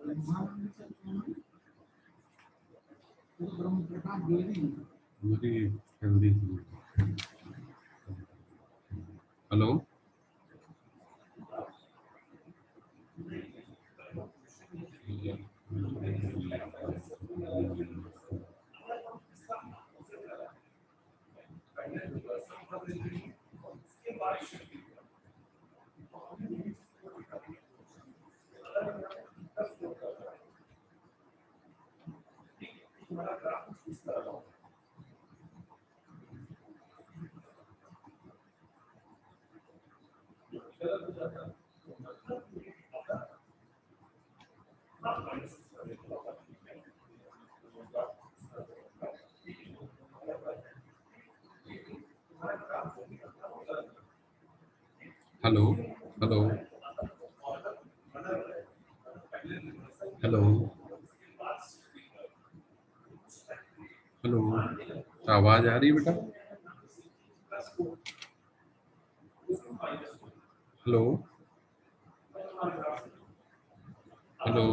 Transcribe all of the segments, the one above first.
Hello, hello, hello, hello, hello, आवाज आ रही है बेटा? हेलो, हेलो,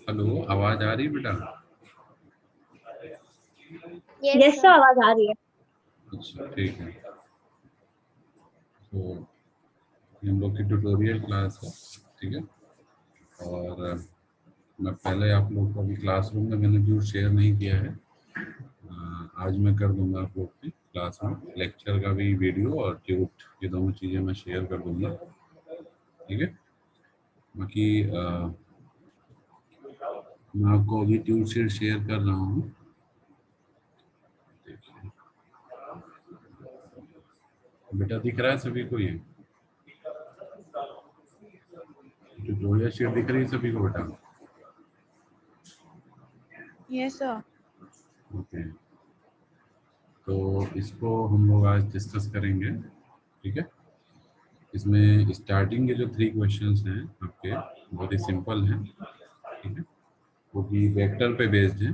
हेलो, आवाज आ रही है बेटा? यस सर, आवाज आ रही है। अच्छा, ठीक है। तो हम लोग की ट्यूटोरियल क्लास है, ठीक है। और मैं पहले आप लोग को अभी क्लासरूम में मैंने जो शेयर नहीं किया है, आज मैं कर दूंगा आप लोग की क्लास में। लेक्चर का भी वीडियो और ट्यूट, ये दोनों चीज़ें मैं शेयर कर दूंगा, ठीक है। बाकी मैं आपको अभी ट्यूट शीट शेयर कर रहा हूँ। देखिए बेटा, दिख रहा है सभी को? ये ट्यूटोरियल शीट दिख रही है सभी को बेटा? Yes sir. ओके, तो इसको हम लोग आज डिस्कस करेंगे, ठीक है। इसमें स्टार्टिंग के जो 3 क्वेश्चंस हैं आपके, बहुत ही सिंपल हैं, ठीक है। वो भी वेक्टर पे बेस्ड है,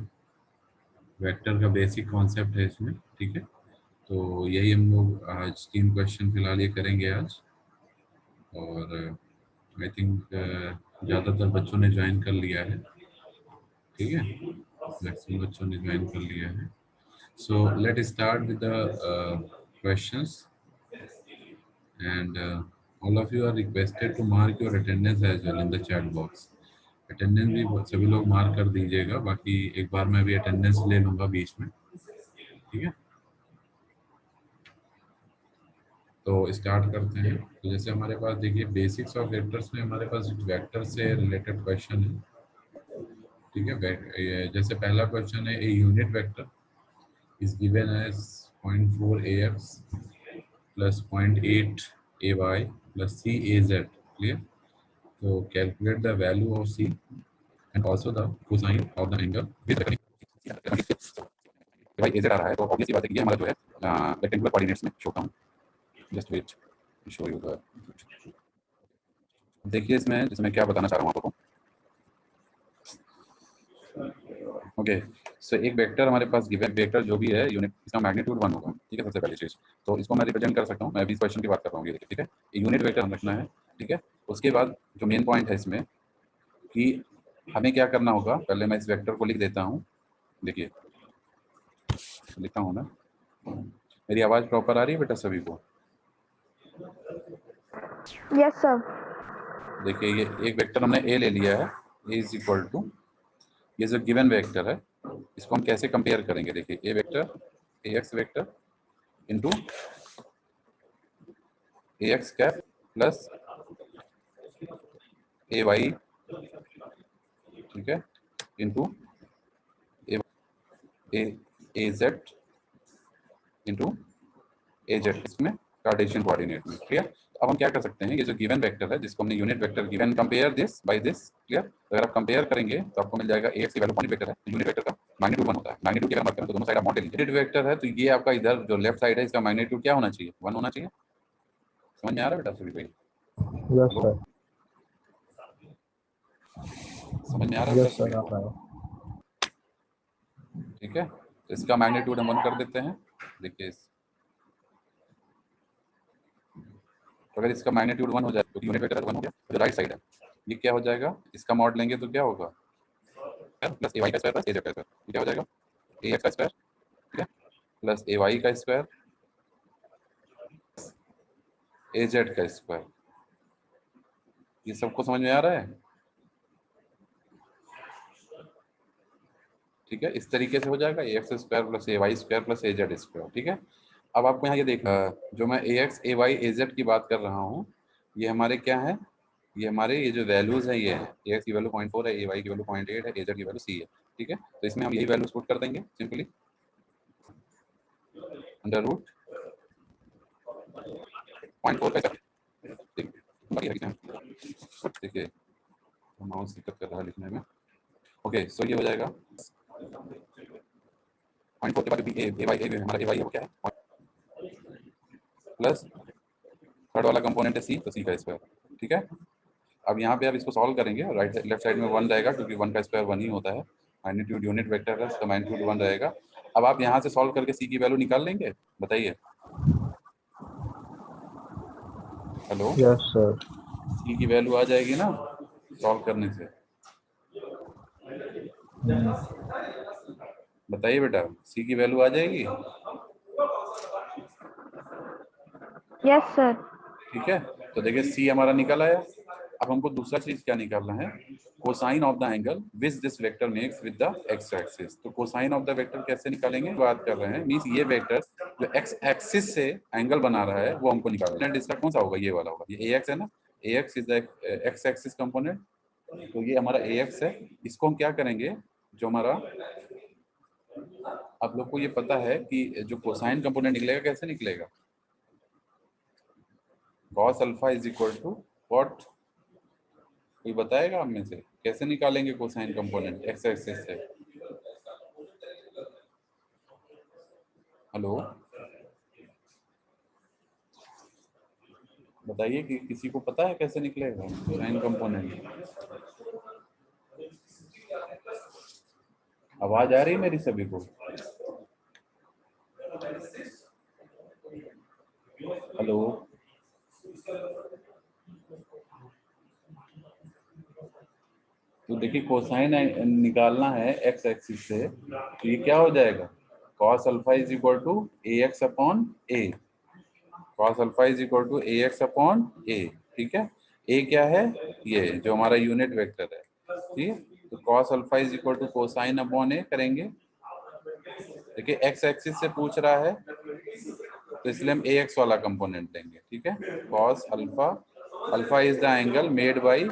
वेक्टर का बेसिक कॉन्सेप्ट है इसमें, ठीक है। तो यही हम लोग आज 3 क्वेश्चन फिलहाल ये करेंगे आज। और आई थिंक ज़्यादातर बच्चों ने ज्वाइन कर लिया है, ठीक है। मैक्सिमम बच्चों ने ज्वाइन कर लिया है। So let's start with the questions, and all of you are requested to mark your attendance as well in the chat box. Attendance भी सभी लोग मार्क कर दीजिएगा। बाकी एक बार मैं भी अटेंडेंस ले लूँगा बीच में, ठीक है। तो स्टार्ट करते हैं। तो जैसे हमारे पास देखिए बेसिक्स ऑफ वेक्टर्स में हमारे पास वेक्टर से रिलेटेड क्वेश्चन है, ठीक है। जैसे पहला क्वेश्चन है, a unit vector is given as 0.4 ax plus 0.8 ay plus c az, clear? So calculate the value of c and also the cosine of the angle with the भाई az आ रहा है, तो ऑब्वियसली बात है कि ये हमारा जो है रेक्टेंगुलर कोऑर्डिनेट्स में शो होता हूं। Just wait, show you the, देखिए इसमें जिसमें क्या बताना चाह रहा हूं आपको। ओके, सो एक वेक्टर हमारे पास गिवन वेक्टर जो भी है यूनिट, इसका मैग्नीट्यूड 1 होगा, ठीक है। सबसे पहली चीज तो इसको मैं रिप्रेजेंट कर सकता हूँ, मैं अभी इस क्वेश्चन की बात कर रहा हूँ, ये देखिए, ठीक है। यूनिट वेक्टर हम रखना है, ठीक है। उसके बाद जो मेन पॉइंट है इसमें कि हमें क्या करना होगा, पहले मैं इस वेक्टर को लिख देता हूँ। देखिए लिखता हूँ ना, मेरी आवाज प्रॉपर आ रही है बेटा सभी को? Yes sir. देखिए ये एक वेक्टर हमने ए ले लिया है, ए इज इक्वल टू, ये जो गिवन वेक्टर है इसको हम कैसे कंपेयर करेंगे। देखिए ए वेक्टर, ए एक्स वेक्टर इंटू ए एक्स कैप प्लस ए वाई, ठीक है, इंटू ए जेड इंटू ए जेड, इसमें कार्टेशियन कोऑर्डिनेट में, क्लियर। अब हम क्या कर सकते हैं, ये जो गिवन वेक्टर है जिसको हमने unit vector given, compare this by this, clear. अगर आप कंपेयर करेंगे तो आपको मिल जाएगा ए एक्स की वैल्यू पॉइंट वेक्टर है, यूनिट वेक्टर का मैग्नीट्यूड 1 होता है। मैग्नीट्यूड की अगर बात करें तो दोनों साइड आप मॉडल यूनिट वेक्टर है, तो ये आपका इधर जो लेफ्ट साइड है इसका मैग्नीट्यूड क्या होना चाहिए, 1 होना चाहिए। समझ में आ रहा है बेटा सभी भाई? यस सर, समझ में आ रहा है यस सर, बेटा? आप आए। ठीक है, तो इसका मैग्नीट्यूड हम 1 कर देते हैं। देखिए तो अगर इसका मैग्नीट्यूड 1 हो जाए तो यूनिट वेक्टर 1 हो गया, तो राइट साइड है ये क्या हो जाएगा, इसका मॉड लेंगे तो क्या होगा प्लस ए वाई का स्क्वायर प्लस ए जेड का स्क्वायर, क्या हो जाएगा ए एक्स का स्क्वायर, ठीक है, प्लस ए वाई का स्क्वायर ए जेड का स्क्वायर। ये सबको समझ में आ रहा है? ठीक है, इस तरीके से हो जाएगा ए x square plus A Y square plus a Z square. ठीक है, अब आपको यहाँ ये देखा जो मैं ए X A Y A Z की बात कर रहा हूँ, ये हमारे क्या है, ये हमारे ये जो वैल्यूज है ये है, ए एक्स की वैल्यू 0.4 है, ए वाई की वैल्यू 0.8 है, ए जेड की वैल्यू सी है। ठीक है, तो इसमें हम यही वैल्यूज पुट कर देंगे सिंपली अंडर रूट 0.4 का, देखिए माउस दिक्कत कर रहा है लिखने में। ओके, सो ये हो जाएगा 0.4 के बाद भी ए वाई हमारा ए वाई क्या है प्लस थर्ड वाला कंपोनेंट है सी, तो सी का स्क्वायर। ठीक है, अब यहाँ पे आप इसको सॉल्व करेंगे, राइट लेफ्ट साइड में 1 रहेगा क्योंकि 1 का स्क्वायर 1 ही होता है, मैग्नीट्यूड यूनिट वेक्टर है तो मैग्नीट्यूड 1 रहेगा। अब आप यहाँ से सॉल्व करके सी की वैल्यू निकाल लेंगे, बताइए। Hello, yes sir. सी की वैल्यू आ जाएगी ना सॉल्व करने से, बताइए बेटा, सी की वैल्यू आ जाएगी? Yes sir. ठीक है, तो देखिए सी हमारा निकल आया। अब हमको दूसरा चीज क्या निकालना है, cosine of the angle which this vector makes with the x axis. तो कोसाइन ऑफ द वेक्टर कैसे निकालेंगे, बात कर रहे हैं, मींस ये वेक्टर जो एक्स एक्सिस से एंगल बना रहा है वो हमको निकालना है। इसका कौन सा होगा, ये वाला होगा, ये ए एक्स है ना, a x is the x axis component, तो ये हमारा ए एक्स है। इसको हम क्या करेंगे, जो हमारा, आप लोग को ये पता है कि जो कोसाइन कंपोनेंट निकलेगा कैसे निकलेगा, cos alpha is equal to what, कोई बताएगा आप में से कैसे निकालेंगे कोसाइन कंपोनेंट एक्स एक्सिस से? हेलो, बताइए कि किसी को पता है कैसे निकलेगा कोसाइन कंपोनेंट? आवाज आ रही है मेरी सभी को? हेलो, तो देखिए कोसाइन निकालना है एक्स एक्सिस से, तो ये क्या हो जाएगा, cos alpha is equal to a x upon a, cos alpha is equal to a x upon a. ठीक है, ए क्या है, ये जो हमारा यूनिट वेक्टर है, ठीक है, तो cos alpha is equal to cosine upon a करेंगे। देखिए एक्स एक्सिस से पूछ रहा है तो इसलिए हम ए एक्स वाला कंपोनेंट लेंगे। ठीक है, cos alpha, alpha is the angle made by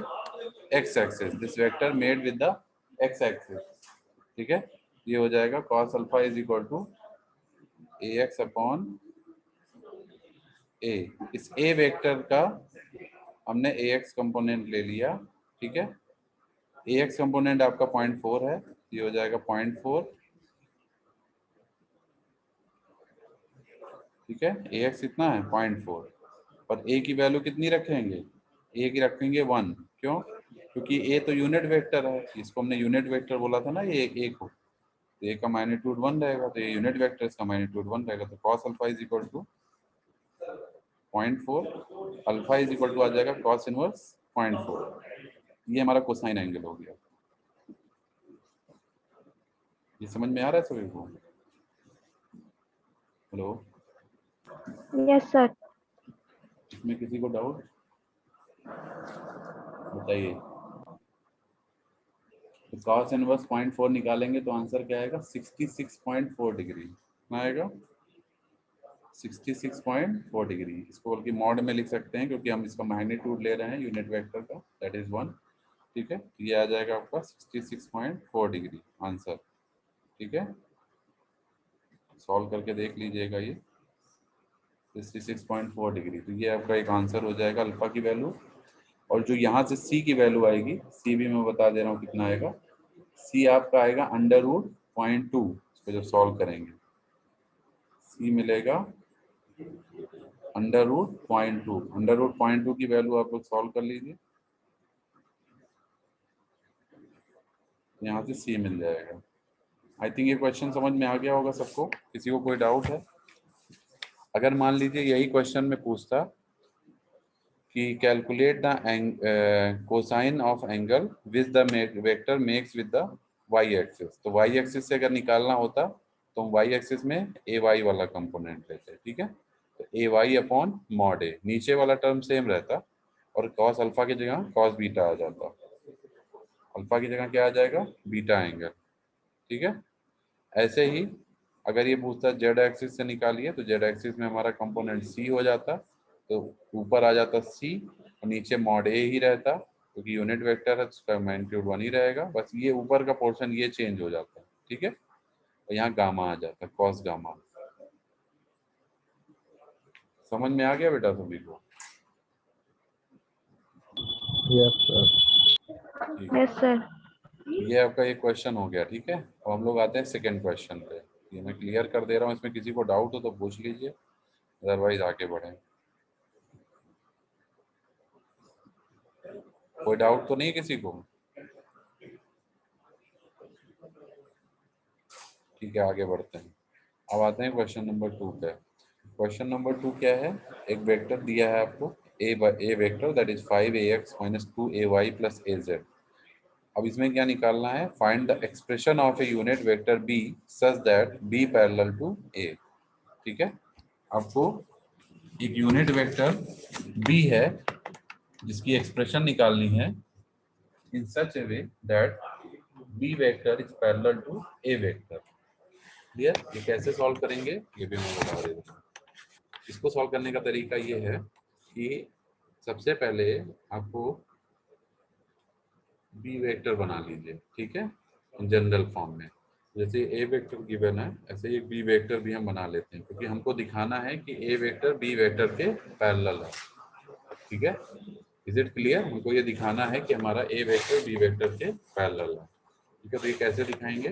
x axis, this vector made with the x axis. ठीक है, ये हो जाएगा cos alpha is equal to a x upon a. इस ए वेक्टर का हमने ए एक्स कंपोनेंट ले लिया। ठीक है, ए एक्स कंपोनेंट आपका 0.4 है, ये हो जाएगा 0.4। ठीक है, ए एक्स कितना है 0.4, और ए की वैल्यू कितनी रखेंगे, ए की रखेंगे 1। क्यों, क्योंकि ए तो यूनिट वेक्टर है, इसको हमने यूनिट वेक्टर बोला था ना, ये ए को, तो ए का मैग्नीट्यूड 1 रहेगा, तो ये यूनिट वेक्टर इसका मैग्नीट्यूड 1 रहेगा, तो cos alpha is equal to 0.4, alpha is equal to आ जाएगा cos इनवर्स 0.4। ये हमारा कोसाइन एंगल हो गया। ये समझ में आ रहा है सभी को? Hello, yes sir. इसमें किसी को डाउट, बताइए। तो cos इनवर्स 0.4 निकालेंगे तो आंसर क्या आएगा, 66.4 डिग्री। कितना आएगा, 66.4 डिग्री। इसको बल्कि मॉड में लिख सकते हैं क्योंकि हम इसका मैग्नीट्यूड ले रहे हैं यूनिट वेक्टर का, दैट इज 1। ठीक है, ये आ जाएगा आपका 66.4 डिग्री आंसर। ठीक है, सॉल्व करके देख लीजिएगा ये 66.4 डिग्री, तो ये आपका एक आंसर हो जाएगा अल्फा की वैल्यू। और जो यहाँ से सी की वैल्यू आएगी, सी भी मैं बता दे रहा हूँ कितना आएगा, सी आपका आएगा अंडर रूट 0.2। इसको जब सॉल्व करेंगे सी मिलेगा अंडर रूट 0.2, अंडर रूट 0.2 की वैल्यू आप लोग सॉल्व कर लीजिए, यहाँ से सी मिल जाएगा। आई थिंक ये क्वेश्चन समझ में आ गया होगा सबको, किसी को कोई डाउट है? अगर मान लीजिए यही क्वेश्चन में पूछता कि calculate the cosine of angle which the vector makes with the Y axis. तो वाई एक्सिस से अगर निकालना होता तो हम वाई एक्सिस में ए वाई वाला कंपोनेंट लेते, ठीक है। तो ए वाई अपॉन मॉड ए, नीचे वाला टर्म सेम रहता और कॉस अल्फा की जगह कॉस बीटा आ जाता, अल्फा की जगह क्या आ जाएगा, बीटा एंगल, ठीक है। ऐसे ही अगर ये पूछता जेड एक्सिस से निकालिए तो जेड एक्सिस में हमारा कंपोनेंट सी हो जाता, तो ऊपर आ जाता सी और नीचे मॉड ए ही रहता, क्योंकि यूनिट वेक्टर है तो उसका मैग्नीट्यूड 1 ही रहेगा, बस ये ऊपर का पोर्शन ये चेंज हो जाता है, ठीक है। और यहाँ गामा आ जाता है, कॉस गामा। समझ में आ गया बेटा सभी को? Yes sir. ठीक है, यस सर। ये आपका एक क्वेश्चन हो गया, ठीक है। तो हम लोग आते हैं सेकेंड क्वेश्चन पे। ये मैं क्लियर कर दे रहा हूँ, इसमें किसी को डाउट हो तो पूछ लीजिए, अदरवाइज आगे बढ़े। कोई डाउट तो नहीं किसी को? ठीक है, आगे बढ़ते हैं। अब आते हैं क्वेश्चन नंबर 2 पे। क्वेश्चन नंबर 2 क्या है, एक वेक्टर दिया है आपको a vector that is 5ax minus 2ay plus az। अब इसमें क्या निकालना है, find the expression of a unit vector b such that b parallel to a, ठीक है। आपको एक यूनिट वेक्टर बी है जिसकी एक्सप्रेशन निकालनी है in such a way that b vector is parallel to a vector. Clear? ये कैसे सॉल्व करेंगे ये भी मैं बता देता हूँ। इसको सॉल्व करने का तरीका ये है कि सबसे पहले आपको बी वेक्टर बना लीजिए, ठीक है, जनरल फॉर्म में। जैसे ए वेक्टर गिवन है ऐसे एक बी वेक्टर भी हम बना लेते हैं, क्योंकि हमको दिखाना है कि ए वेक्टर बी वेक्टर के पैरेलल है, ठीक है। Is it clear? हमको ये दिखाना है कि हमारा ए वेक्टर बी वेक्टर के पैरेलल है, ठीक है। तो ये कैसे दिखाएंगे,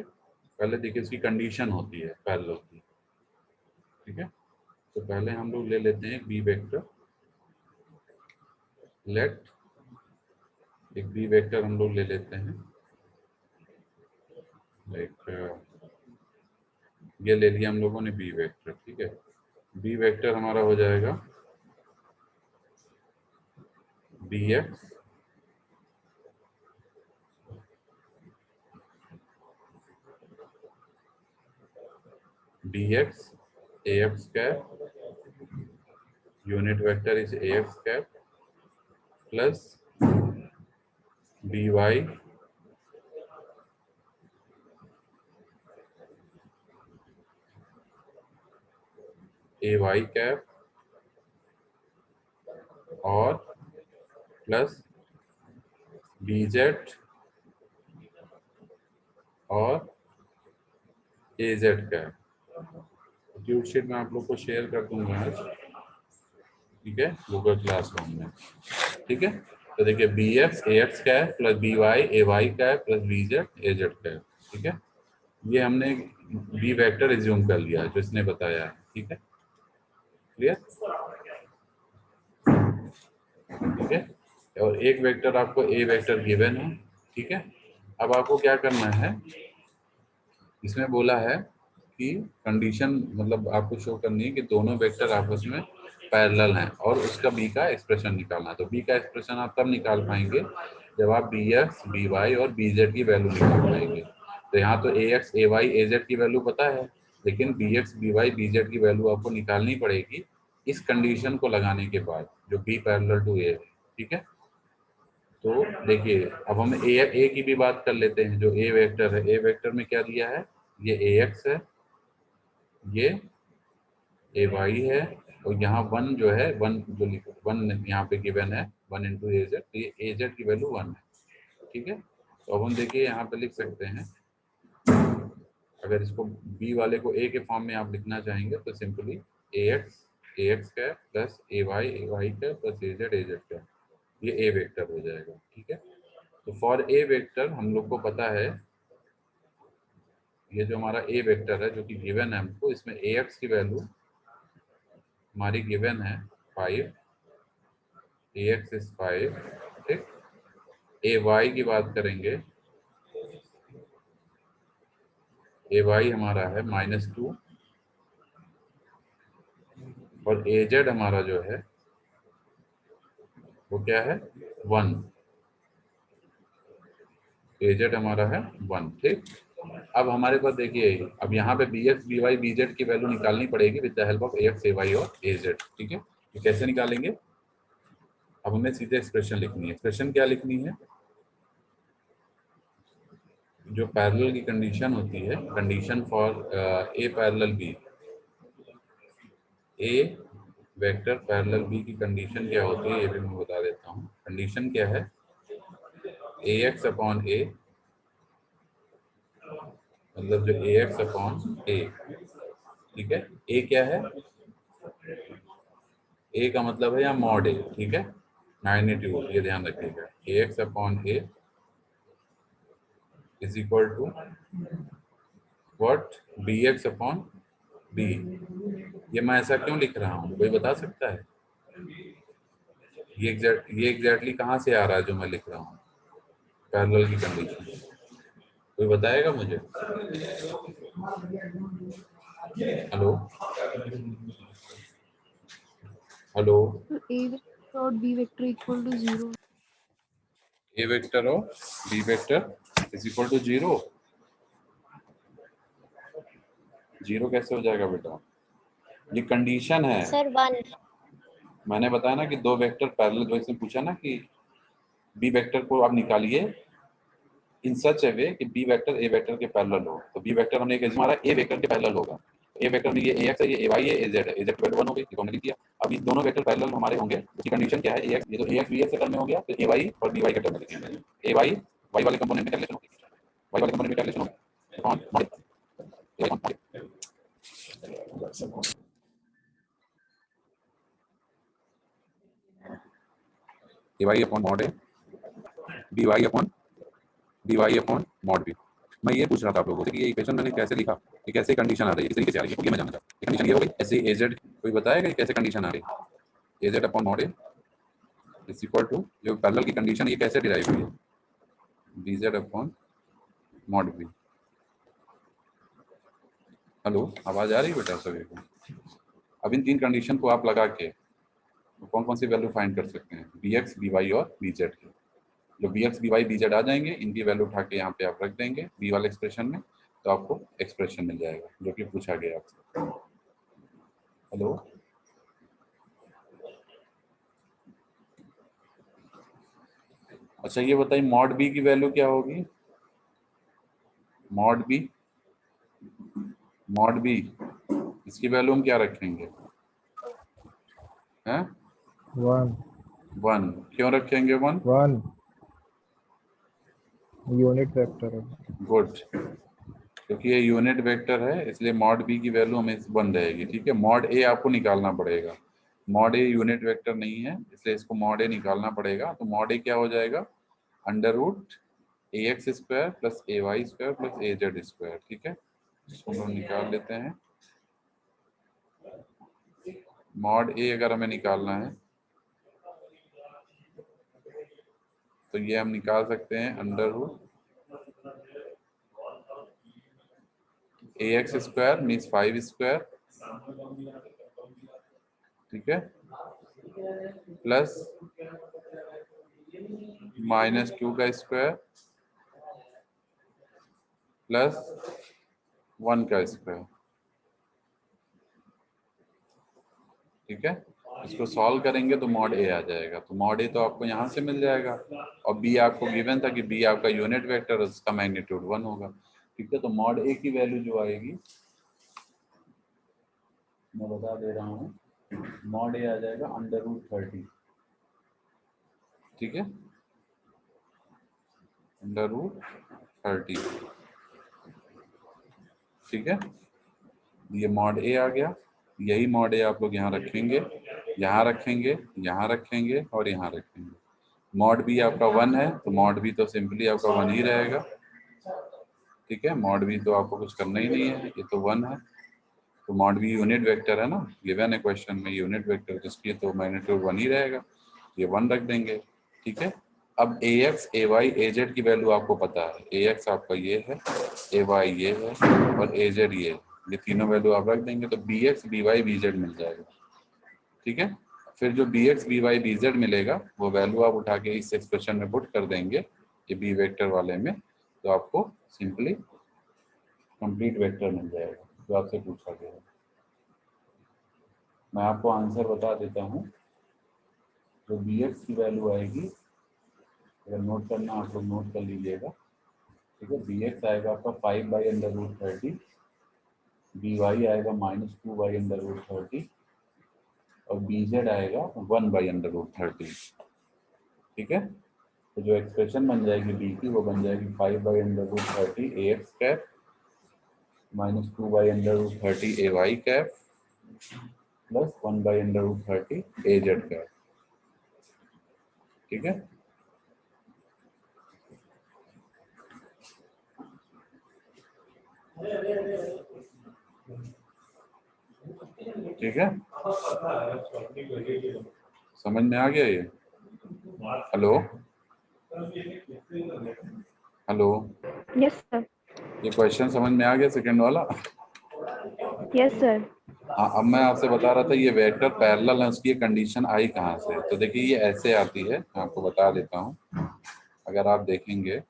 पहले देखिए इसकी कंडीशन होती है पैरेलल की, ठीक है। तो पहले हम लोग ले लेते हैं बी वेक्टर, लेट एक बी वेक्टर हम लोग ले लेते हैं, लाइक ये ले लिया हम लोगों ने बी वेक्टर, ठीक है। बी वेक्टर हमारा हो जाएगा B X B X A X cap, unit vector is A X cap plus B Y A Y cap और प्लस बी जेड और A Z cap. Tube sheet में आप लोग को शेयर कर दूंगा आज, ठीक है, गूगल क्लासरूम में, ठीक है। तो देखिए B X cap plus B Y cap plus B Z A Z cap, ठीक है। ये हमने बी वेक्टर एज्यूम कर लिया जो इसने बताया है, ठीक है, क्लियर, ठीक है। और एक वेक्टर आपको ए वेक्टर गिवन है, ठीक है। अब आपको क्या करना है, इसमें बोला है कि कंडीशन मतलब आपको शो करनी है कि दोनों वेक्टर आपस में पैरेलल हैं और उसका बी का एक्सप्रेशन निकालना है। तो बी का एक्सप्रेशन आप तब निकाल पाएंगे जब आप बी एक्स बी वाई और बी जेड की वैल्यू निकाल पाएंगे। तो यहाँ तो A X A Y A Z की वैल्यू पता है, लेकिन B X B Y B Z की वैल्यू आपको निकालनी पड़ेगी इस कंडीशन को लगाने के बाद जो बी पैरेलल टू ए है, ठीक है। तो देखिए अब हम ए की भी बात कर लेते हैं, जो ए वेक्टर है, ए वेक्टर में क्या दिया है, ये ए एक्स है, ये ए वाई है, और यहाँ वन जो है, वन जो वन यहाँ पे गिवन है, वन इंटू ए जेड, तो ये ए जेड की वैल्यू 1 है, ठीक है। तो अब हम देखिए यहाँ पे लिख सकते हैं, अगर इसको बी वाले को ए के फॉर्म में आप लिखना चाहेंगे तो simply A X cap plus A Y cap plus a Z cap, ये ए वेक्टर हो जाएगा, ठीक है। तो फॉर ए वेक्टर हम लोग को पता है, ये जो हमारा ए वेक्टर है जो कि गिवन है हमको, इसमें ए एक्स की वैल्यू हमारी गिवन है 5, ए एक्स इज 5, ठीक। ए वाई की बात करेंगे, ए वाई हमारा है -2 और ए जेड हमारा जो है वो क्या है 1, AZ हमारा है 1। ठीक, अब हमारे पास देखिए, अब यहाँ पे BX BY BZ की वैल्यू निकालनी पड़ेगी with the help of AX AY और AZ। ठीक है, तो कैसे निकालेंगे? अब हमें सीधे एक्सप्रेशन लिखनी है। एक्सप्रेशन क्या लिखनी है? जो पैरेलल की कंडीशन होती है, condition for A parallel B, A vector parallel B की कंडीशन क्या होती है ये भी मैं बता देता हूँ। कंडीशन क्या है? AX अपॉन A, मतलब जो AX अपॉन A, ठीक है। A क्या है? A का मतलब है यहाँ मॉड A, ठीक है, मैग्नीट्यूड, ये ध्यान रखिएगा। AX upon A is equal to what? BX upon B। ये मैं ऐसा क्यों लिख रहा हूँ, कोई बता सकता है? ये एग्जैक्टली कहाँ से आ रहा है जो मैं लिख रहा हूँ पैरेलल की कंडीशन? कोई बताएगा मुझे? Hello hello. A vector dot B vector equal to 0. A vector और B vector is equal to 0। 0 कैसे हो जाएगा बेटा? ये कंडीशन है। सर 1। मैंने बताया ना कि दो वेक्टर पैरेलल, जो इसने पूछा ना कि बी वेक्टर को आप निकालिए इन सच ए वे कि बी वेक्टर ए वेक्टर के पैरेलल हो। तो बी वेक्टर हमने कैसे हमारा ए वेक्टर के पैरेलल होगा। ए वेक्टर में ये AX है, ये AY है, AZ है, AZ वैल्यू 1 हो गई, इसको हमने लिख दिया। अब ये दोनों वेक्टर पैरेलल हमारे होंगे, उसकी कंडीशन क्या है? AX, ये तो AX BX के टर्म में हो गया, फिर AY और BY के टर्म में लिखेंगे। AY Y वाले कंपोनेंट में कैलकुलेशन होगी, Y वाले कंपोनेंट में कैलकुलेशन होगी कौन? AY upon mod A, BY upon mod B। मैं ये पूछ रहा था आप लोगों से कि ये इक्वेशन मैंने कैसे लिखा, ये कैसे कंडीशन आ रही है, इस तरीके से आ रही है, ये मैं जानना चाहता हूँ। कंडीशन ये हो गई ऐसे AZ, कोई बताएगा कैसे कंडीशन आ रही है? AZ upon mod A is equal to, जो पैरेलल की कंडीशन ये कैसे डिराइव हुई है? BZ upon mod B। Hello, आवाज आ रही है बेटा सभी को? अब इन तीन कंडीशन को आप लगा के तो कौन कौन सी वैल्यू फाइंड कर सकते हैं? BX BY और BZ की। जो BX BY BZ आ जाएंगे, इनकी वैल्यू उठा के यहाँ पे आप रख देंगे B वाले एक्सप्रेशन में, तो आपको एक्सप्रेशन मिल जाएगा जो कि पूछा गया आपसे। हेलो, अच्छा ये बताइए मॉड B की वैल्यू क्या होगी? मॉड B इसकी वैल्यू हम क्या रखेंगे? हैं? 1 1। क्यों रखेंगे 1? 1 यूनिट वेक्टर है। गुड, क्योंकि ये यूनिट वेक्टर है इसलिए मॉड B की वैल्यू हमें 1 रहेगी। ठीक है, मॉड A आपको निकालना पड़ेगा। मॉड A यूनिट वेक्टर नहीं है इसलिए इसको मॉड A निकालना पड़ेगा। तो मॉड A क्या हो जाएगा? Under root AX square plus AY square plus AZ square. ठीक है, इसको हम निकाल लेते हैं। मॉड A अगर हमें निकालना है तो ये हम निकाल सकते हैं under root AX square means 5 square, ठीक है, प्लस माइनस Q का स्क्वायर प्लस 1 का स्क्वायर। ठीक है, इसको सॉल्व करेंगे तो मॉड A आ जाएगा। तो मॉड A तो आपको यहाँ से मिल जाएगा और B आपको गिवन था कि B आपका यूनिट वेक्टर, उसका मैग्नीट्यूड 1 होगा। ठीक है, तो मॉड A की वैल्यू जो आएगी मैं बता दे रहा हूँ, मॉड A आ जाएगा अंडर रूट 30। ठीक है, अंडर रूट 30। ठीक है, ये मॉड A आ गया। यही मॉड A आप लोग यहाँ रखेंगे, यहाँ रखेंगे, यहाँ रखेंगे और यहाँ रखेंगे। मॉड B आपका 1 है तो मॉड B तो सिंपली आपका 1 ही रहेगा। ठीक है, मॉड B तो आपको कुछ करना ही नहीं है, ये तो 1 है। तो मॉड B यूनिट वेक्टर है ना, गिवन है क्वेश्चन में यूनिट वेक्टर, जिसकी तो मैग्नीट्यूड 1 ही रहेगा, ये 1 रख देंगे। ठीक है, अब AX AY AZ की वैल्यू आपको पता है। AX आपका ये है, AY ये है और AZ ये है। ये तीनों वैल्यू आप रख देंगे तो BX BY BZ मिल जाएगा। ठीक है, फिर जो B X B Y B Z मिलेगा वो वैल्यू आप उठा के इस एक्सप्रेशन में पुट कर देंगे ये बी वेक्टर वाले में, तो आपको सिंपली कंप्लीट वेक्टर मिल जाएगा जो आपसे पूछा गया है। मैं आपको आंसर बता देता हूँ। तो बी एक्स की वैल्यू आएगी, अगर नोट करना आप लोग नोट कर लीजिएगा, ठीक है। बी एक्स आएगा आपका 5/√30, बी वाई आएगा -2/√30 और बी जेड आएगा 1/√30, ठीक है। तो जो एक्सप्रेशन बन जाएगी बी की वो बन जाएगी 5/√30 ए एक्स कैप -2/√30 ए वाई कैप प्लस 1/√30 ए जेड कैप, ठीक है। ठीक है, समझ में आ गया ये? Hello hello, Yes, sir. ये क्वेश्चन समझ में आ गया सेकंड वाला? Yes, sir. हाँ, अब मैं आपसे बता रहा था ये वेक्टर पैरेलल है, उसकी कंडीशन आई कहाँ से? तो देखिए ये ऐसे आती है, मैं आपको बता देता हूँ। अगर आप देखेंगे,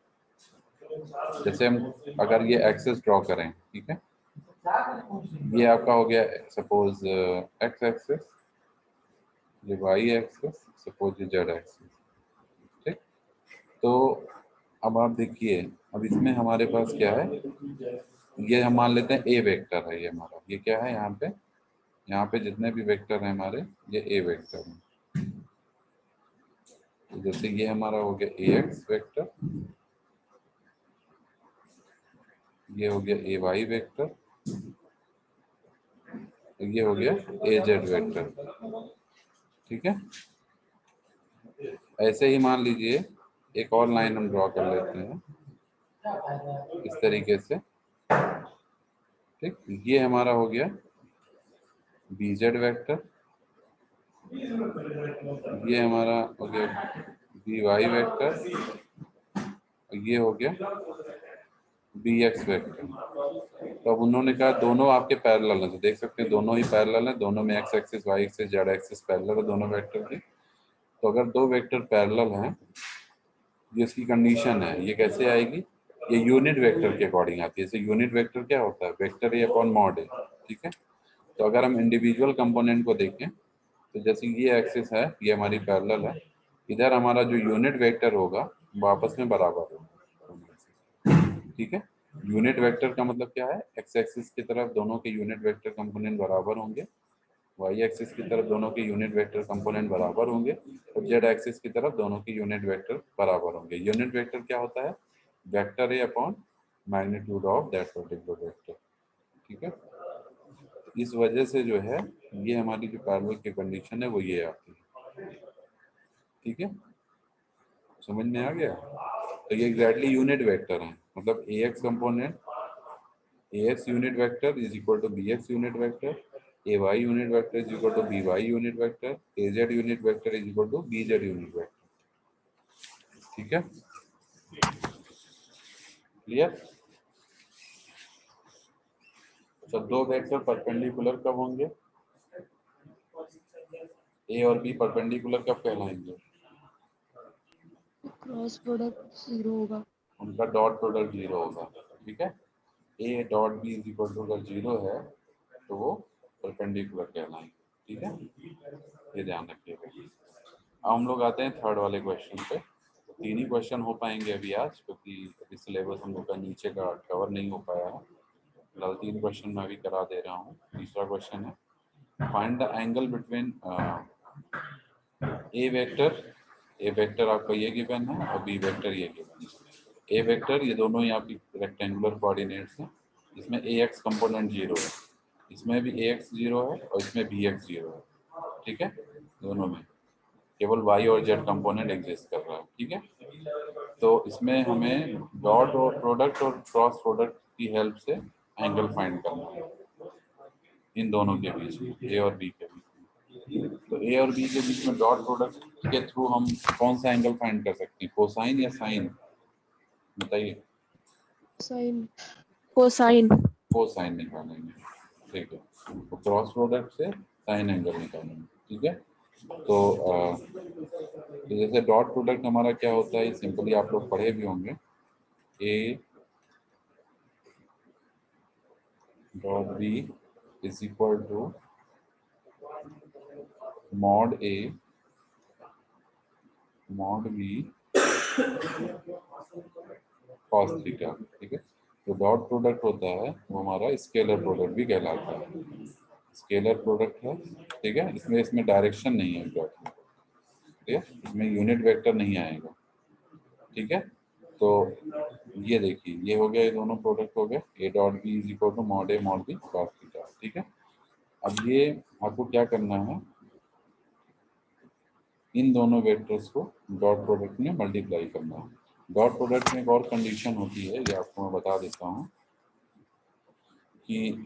जैसे हम अगर ये एक्सेस ड्रॉ करें, ठीक है, ये आपका हो गया सपोज एक्स एक्सेस, ये वाई एक्सेस, सपोज ये जेड एक्सेस, ठीक। तो अब आप देखिए, अब इसमें हमारे पास क्या है, ये हम मान लेते हैं ए वेक्टर है ये हमारा, ये क्या है यहाँ पे जितने भी वेक्टर हैं हमारे ये ए वेक्टर हैं। तो जैसे ये हमारा हो गया ए एक्स वेक्टर, ये हो गया ए वाई वेक्टर, ये हो गया ए जेड वेक्टर, ठीक है। ऐसे ही मान लीजिए एक और लाइन हम ड्रॉ कर लेते हैं इस तरीके से, ठीक। ये हमारा हो गया बी जेड वेक्टर, ये हमारा हो गया बी वाई वेक्टर, ये हो गया बी एक्स वेक्टर। तो अब उन्होंने कहा दोनों आपके पैरेलल हैं, तो देख सकते हैं दोनों ही पैरेलल हैं, दोनों में X axis Y axis Z axis parallel है दोनों वेक्टर के। तो अगर दो वेक्टर पैरेलल हैं, ये इसकी कंडीशन है, ये कैसे आएगी, ये यूनिट वेक्टर के अकॉर्डिंग आती है। जैसे यूनिट वेक्टर क्या होता है, वेक्टर ए अपॉन मॉड ए, ठीक है। तो अगर हम इंडिविजुअल कंपोनेंट को देखें, तो जैसे ये एक्सिस है, ये हमारी पैरेलल है, इधर हमारा जो यूनिट वेक्टर होगा वो आपस में बराबर होगा, ठीक है। यूनिट वेक्टर का मतलब क्या है, एक्स एक्सिस की तरफ दोनों के यूनिट वेक्टर कंपोनेंट बराबर होंगे, वाई एक्सिस की तरफ दोनों के यूनिट वेक्टर कंपोनेंट बराबर होंगे, और जेड एक्सिस की तरफ दोनों के यूनिट वेक्टर बराबर होंगे। यूनिट वेक्टर क्या होता है, vector A upon magnitude of that particular vector, ठीक है। इस वजह से जो है ये हमारी जो पैरेलल की कंडीशन है वो ये आती है, ठीक है। समझ में आ गया? तो ये एग्जैक्टली यूनिट वेक्टर है, मतलब a x component a x unit vector is equal to b x unit vector, a y unit vector is equal to b y unit vector, a z unit vector is equal to b z unit vector, ठीक है। Clear? तो दो vector perpendicular कब होंगे, ए और B perpendicular कब कहलाएंगे, cross product 0 होगा। उनका डॉट प्रोडक्ट 0 होगा, ठीक है। A dot B is equal to अगर 0 है तो वो परपेंडिकुलर कहलाएंगे, ठीक है। ये ध्यान रखिएगा। अब हम लोग आते हैं थर्ड वाले क्वेश्चन पे। तीन ही क्वेश्चन हो पाएंगे अभी आज, क्योंकि अभी सिलेबस हम लोग का नीचे का कवर नहीं हो पाया है। फिलहाल 3 क्वेश्चन मैं अभी करा दे रहा हूँ। तीसरा क्वेश्चन है, find the angle between A vector आपका ये गिवन है और बी वेक्टर ये गिवन है। ए वेक्टर ये दोनों ही आपकी रेक्टेंगुलर कोऑर्डिनेट्स हैं, इसमें ए एक्स कंपोनेंट 0 है, इसमें भी ए एक्स 0 है और इसमें बी एक्स 0 है, ठीक है। दोनों में केवल वाई और जेड कंपोनेंट एग्जिस्ट कर रहा है, ठीक है। तो इसमें हमें डॉट और प्रोडक्ट और क्रॉस प्रोडक्ट की हेल्प से एंगल फाइंड करना है इन दोनों के बीच में, ए और बी के बीच में। तो ए और बी के बीच में डॉट प्रोडक्ट के थ्रू हम कौन सा एंगल फाइंड कर सकते हैं, कोसाइन या साइन, बताइए। साइन। Cosine. कोसाइन निकालेंगे, ठीक है। तो क्रॉस प्रोडक्ट से साइन एंगल निकालेंगे, ठीक है। तो जैसे डॉट प्रोडक्ट हमारा क्या होता है, सिंपली आप लोग पढ़े भी होंगे, A dot B is equal to mod A mod B cos theta. ठीक है, तो डॉट प्रोडक्ट होता है वो हमारा स्केलर प्रोडक्ट भी कहलाता है, स्केलर प्रोडक्ट है। ठीक है, इसमें डायरेक्शन नहीं है डॉट में, ठीक है, इसमें यूनिट वेक्टर नहीं आएगा। ठीक है, तो ये देखिए ये हो गया, ये दोनों प्रोडक्ट हो गए, A dot B is equal to mod A mod B cos theta. ठीक है, अब ये आपको क्या करना है, इन दोनों वेक्टर्स को डॉट प्रोडक्ट में मल्टीप्लाई करना है। डॉट प्रोडक्ट में एक और कंडीशन होती है, ये आपको मैं बता देता हूँ कि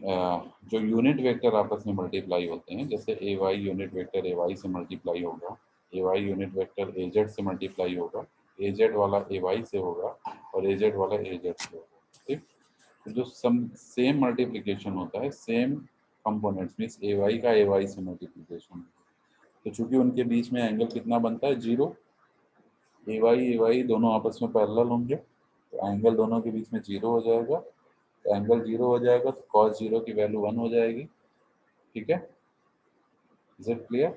जो यूनिट वेक्टर आपस में मल्टीप्लाई होते हैं, जैसे a y unit vector a y से मल्टीप्लाई होगा, a y unit vector a z से मल्टीप्लाई होगा, ए जेड वाला ए वाई से होगा और ए जेड वाला ए जेड से होगा। ठीक, तो जो सेम मल्टीप्लिकेशन होता है, सेम कंपोनेंट्स मीन्स ए वाई का ए वाई से मल्टीप्लिकेशन, तो चूंकि उनके बीच में एंगल कितना बनता है, जीरो, ए वाई दोनों आपस में पैरेलल होंगे, तो एंगल दोनों के बीच में जीरो हो जाएगा, तो एंगल जीरो हो जाएगा तो कॉस जीरो की वैल्यू 1 हो जाएगी। ठीक है, इज इट क्लियर?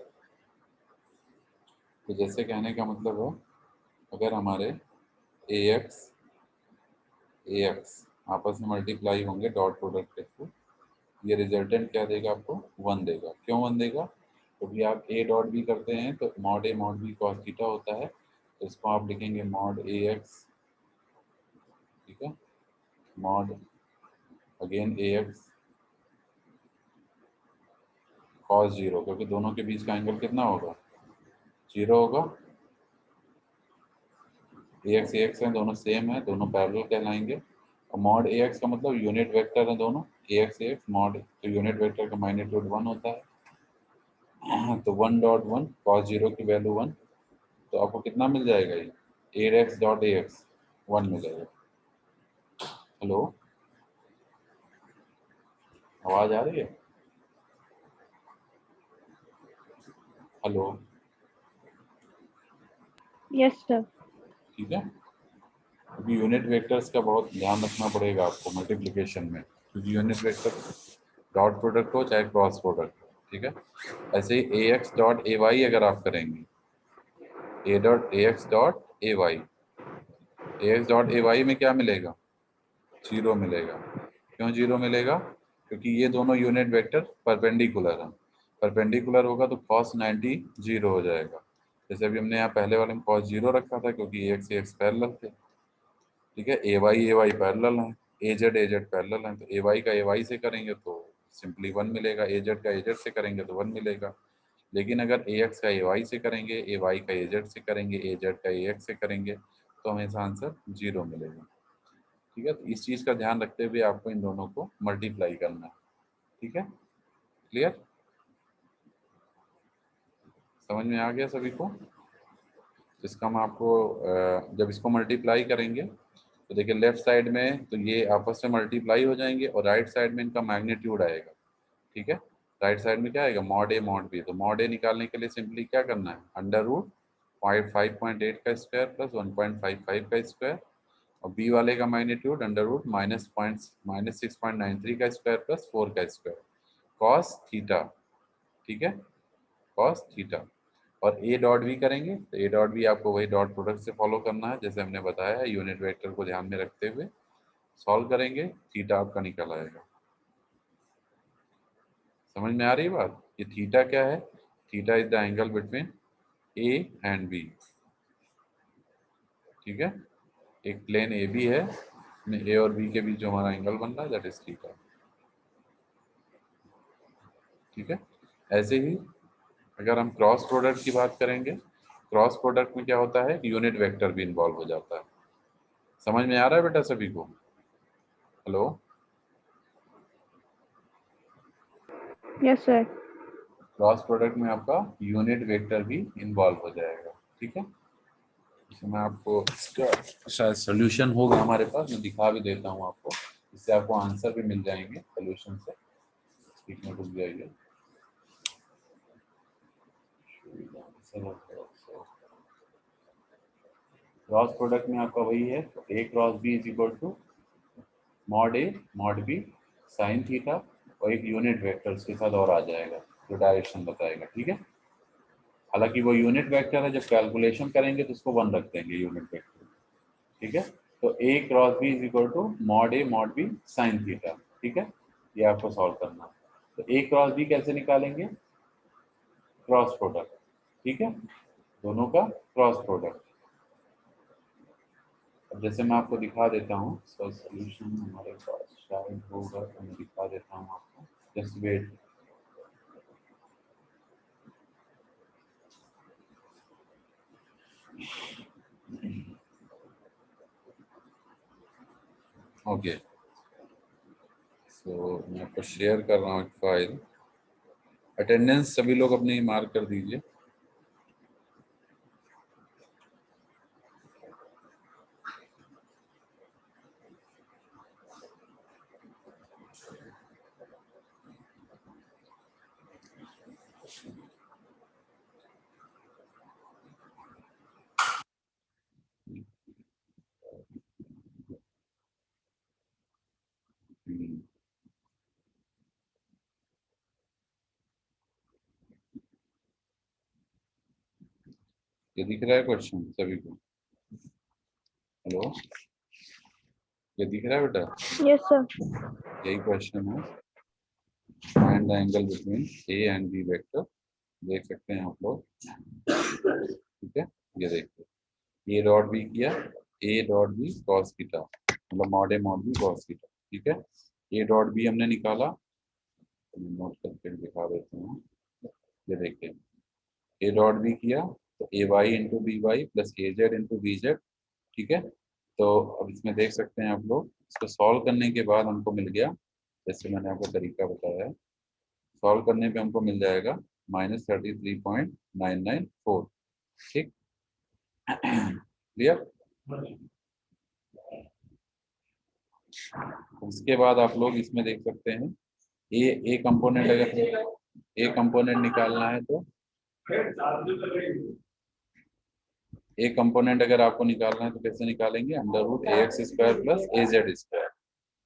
तो जैसे कहने का मतलब है, अगर हमारे ए एक्स आपस में मल्टीप्लाई होंगे डॉट प्रोडक्ट के थ्रू, ये रिजल्टेंट क्या देगा आपको, 1 देगा। क्यों 1 देगा, क्योंकि आप ए डॉट बी करते हैं तो मॉड ए मॉड बी कॉस थीटा होता है, तो इसको आप लिखेंगे मॉड ए एक्स, ठीक है, मॉड अगेन ए एक्स कॉस जीरो, क्योंकि दोनों के बीच का एंगल कितना होगा, जीरो होगा। ए एक्स है, दोनों सेम है, दोनों पैरेलल कहलाएंगे। और मॉड ए एक्स का मतलब यूनिट वेक्टर है दोनों, ए एक्स मॉड, तो यूनिट वेक्टर का मैग्नीट्यूड 1 होता है, तो 1 डॉट 1 कॉस जीरो की वैल्यू 1, तो आपको कितना मिल जाएगा, ये ए एक्स डॉट ए एक्स 1 मिलेगा। हेलो, आवाज आ रही है? Hello, Yes, sir. ठीक है, क्योंकि यूनिट वेक्टर्स का बहुत ध्यान रखना पड़ेगा आपको मल्टीप्लिकेशन में, क्योंकि यूनिट वेक्टर डॉट प्रोडक्ट हो चाहे क्रॉस प्रोडक्ट हो। ठीक है, ऐसे ही a x dot a y अगर आप करेंगे, a x dot a Y, a x dot a y में क्या मिलेगा, जीरो मिलेगा। क्यों जीरो मिलेगा, क्योंकि ये दोनों यूनिट वेक्टर परपेंडिकुलर हैं, परपेंडिकुलर होगा तो कॉस 90 जीरो हो जाएगा। जैसे अभी हमने यहाँ पहले वाले में कॉस जीरो रखा था, क्योंकि ए एक्स पैरेलल थे। ठीक है, ए वाई पैरेलल है, ए जेड पैरेलल है, तो ए वाई का ए वाई से करेंगे तो सिंपली 1 मिलेगा, ए जेड का ए जेड से करेंगे तो 1 मिलेगा। लेकिन अगर ए एक्स का ए वाई से करेंगे, ए वाई का ए जेड से करेंगे, ए जेड का ए एक्स से करेंगे, तो हमेशा आंसर जीरो मिलेगा। ठीक है, तो इस चीज़ का ध्यान रखते हुए आपको इन दोनों को मल्टीप्लाई करना है। ठीक है, क्लियर, समझ में आ गया सभी को? इसका हम आपको जब इसको मल्टीप्लाई करेंगे तो देखिए लेफ्ट साइड में तो ये आपस में मल्टीप्लाई हो जाएंगे और राइट साइड में इनका मैग्नीट्यूड आएगा। ठीक है, राइट साइड में क्या आएगा, मॉड ए मॉड बी, तो मॉड ए निकालने के लिए सिंपली क्या करना है, अंडर रूट 5.8 का स्क्वायर प्लस 1.55 का स्क्वायर, और बी वाले का मैग्नीट्यूड अंडर रूट -6.93 का स्क्वायर प्लस 4 का स्क्वायर कॉस थीटा। ठीक है, कॉस थीटा। और ए डॉट भी करेंगे तो ए डॉट भी आपको वही डॉट प्रोडक्ट से फॉलो करना है, जैसे हमने बताया है, यूनिट वेक्टर को ध्यान में रखते हुए सॉल्व करेंगे, थीटा आपका निकल आएगा। समझ में आ रही है बात? ये थीटा क्या है, theta is the angle between A and B. ठीक है, एक प्लेन ए बी है, ए और बी के बीच जो हमारा एंगल बन रहा है दैट इज थीटा। ठीक है, ऐसे ही अगर हम क्रॉस प्रोडक्ट की बात करेंगे, क्रॉस प्रोडक्ट में क्या होता है, यूनिट वेक्टर भी इन्वॉल्व हो जाता है। समझ में आ रहा है बेटा सभी को? Hello, Yes, sir. Cross product में आपका यूनिट वेक्टर भी इन्वॉल्व हो जाएगा। ठीक है, इसमें मैं आपको इसका शायद सोल्यूशन होगा हमारे पास, मैं दिखा भी देता हूँ आपको, इससे आपको आंसर भी मिल जाएंगे सोल्यूशन से। ठीक है, रुक जाइए। क्रॉस प्रोडक्ट में आपका वही है, a cross b is equal to mod A mod b sine theta और एक यूनिट वेक्टर उसके साथ और आ जाएगा जो डायरेक्शन बताएगा। ठीक है, हालांकि वो यूनिट वेक्टर है, जब कैलकुलेशन करेंगे तो उसको 1 रख देंगे यूनिट वेक्टर। ठीक है, तो a cross b is equal to mod A mod b sine theta. ठीक है, ये आपको सॉल्व करना है। तो ए क्रॉस बी कैसे निकालेंगे? Cross product. ठीक है, दोनों का क्रॉस प्रोडक्ट। अब जैसे मैं आपको दिखा देता हूँ, सो सॉल्यूशन हमारे पास शायद होगा, तो मैं दिखा देता हूँ आपको, जस्ट वेट। ओके, सो मैं आपको शेयर कर रहा हूँ एक फाइल। अटेंडेंस सभी लोग अपनी मार्क कर दीजिए। ये दिख रहा है क्वेश्चन सभी को? हेलो, ये दिख रहा है बेटा? Yes, sir. यही क्वेश्चन है, find the angle between A and B vector. देख सकते हैं आप लोग। ठीक है, ये देखिए, ए डॉट बी किया, A dot B cos theta, मतलब मॉड ए मॉड बी कॉस थीटा। ठीक है, ए डॉट बी हमने निकाला, तो नोट करके दिखा देते हैं। ये देखिए, ए डॉट बी किया तो a y into b y plus a z into b z. ठीक है, तो अब इसमें देख सकते हैं आप लोग, इसको सॉल्व करने के बाद हमको मिल गया, जैसे मैंने आपको तरीका बताया है, सॉल्व करने पे हमको मिल जाएगा -33.994। ठीक, क्लियर? उसके बाद आप लोग इसमें देख सकते हैं, ए कंपोनेंट, अगर ए कंपोनेंट निकालना है तो ए कंपोनेंट अगर आपको निकालना है तो कैसे निकालेंगे? √ax² plus az²।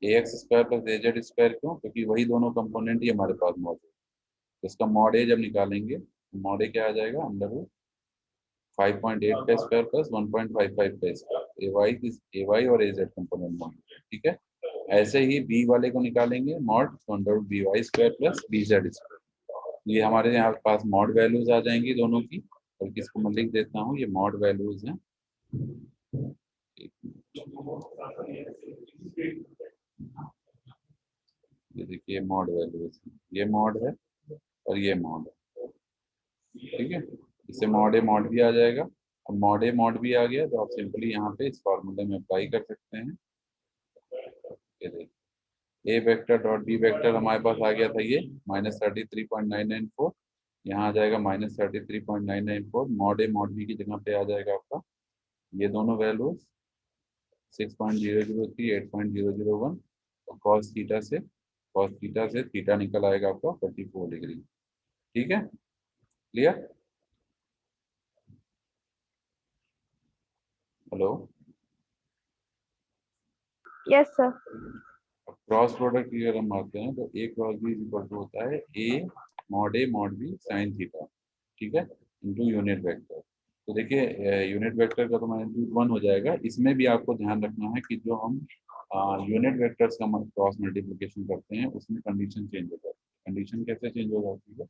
ax² plus az², क्यों? क्योंकि वही दोनों कंपोनेंट ही हमारे पास मौजूद है। तो इसका मॉड ए जब निकालेंगे तो मॉड ए क्या आ जाएगा? √5.8 का स्क्वायर प्लस 1.55 का स्क्वायर। ए वाई और az कंपोनेंट मौजूद है। ठीक है, ऐसे ही बी वाले को निकालेंगे, मॉड √by² प्लस bz²। ये हमारे यहाँ पास मॉड वैल्यूज आ जाएंगी दोनों की, और किसको मैं लिख देता हूँ, ये मॉड वैल्यूज हैं। ये देखिए मॉड वैल्यूज, ये मॉड है और ये मॉड है। ठीक है, इससे मॉड ए मॉड भी आ जाएगा। अब मॉड ए मॉड भी आ गया तो आप सिंपली यहाँ पे इस फॉर्मूले में अप्लाई कर सकते हैं। ये देखिए, ए वेक्टर डॉट बी वेक्टर हमारे पास आ गया था, ये -33.994, यहाँ आ जाएगा -33.994। मॉड ए मॉड बी की जगह पे आ जाएगा आपका ये दोनों वैल्यूज 6.003, 8.001, और कॉस थीटा से थीटा निकल आएगा आपका 44 डिग्री। ठीक है, clear? Hello, Yes, sir. Cross product की अगर हम मारते हैं तो a cross B equal to होता है ए मॉड बी साइन थीटा। ठीक है, इनटू यूनिट वेक्टर। तो देखिए यूनिट वेक्टर का तो मैग्नीट्यूड 1 हो जाएगा। इसमें भी आपको ध्यान रखना है कि जो हम यूनिट वेक्टर्स का क्रॉस मल्टीप्लिकेशन करते हैं उसमें कंडीशन चेंज हो जाती है। कंडीशन कैसे चेंज हो जाती है?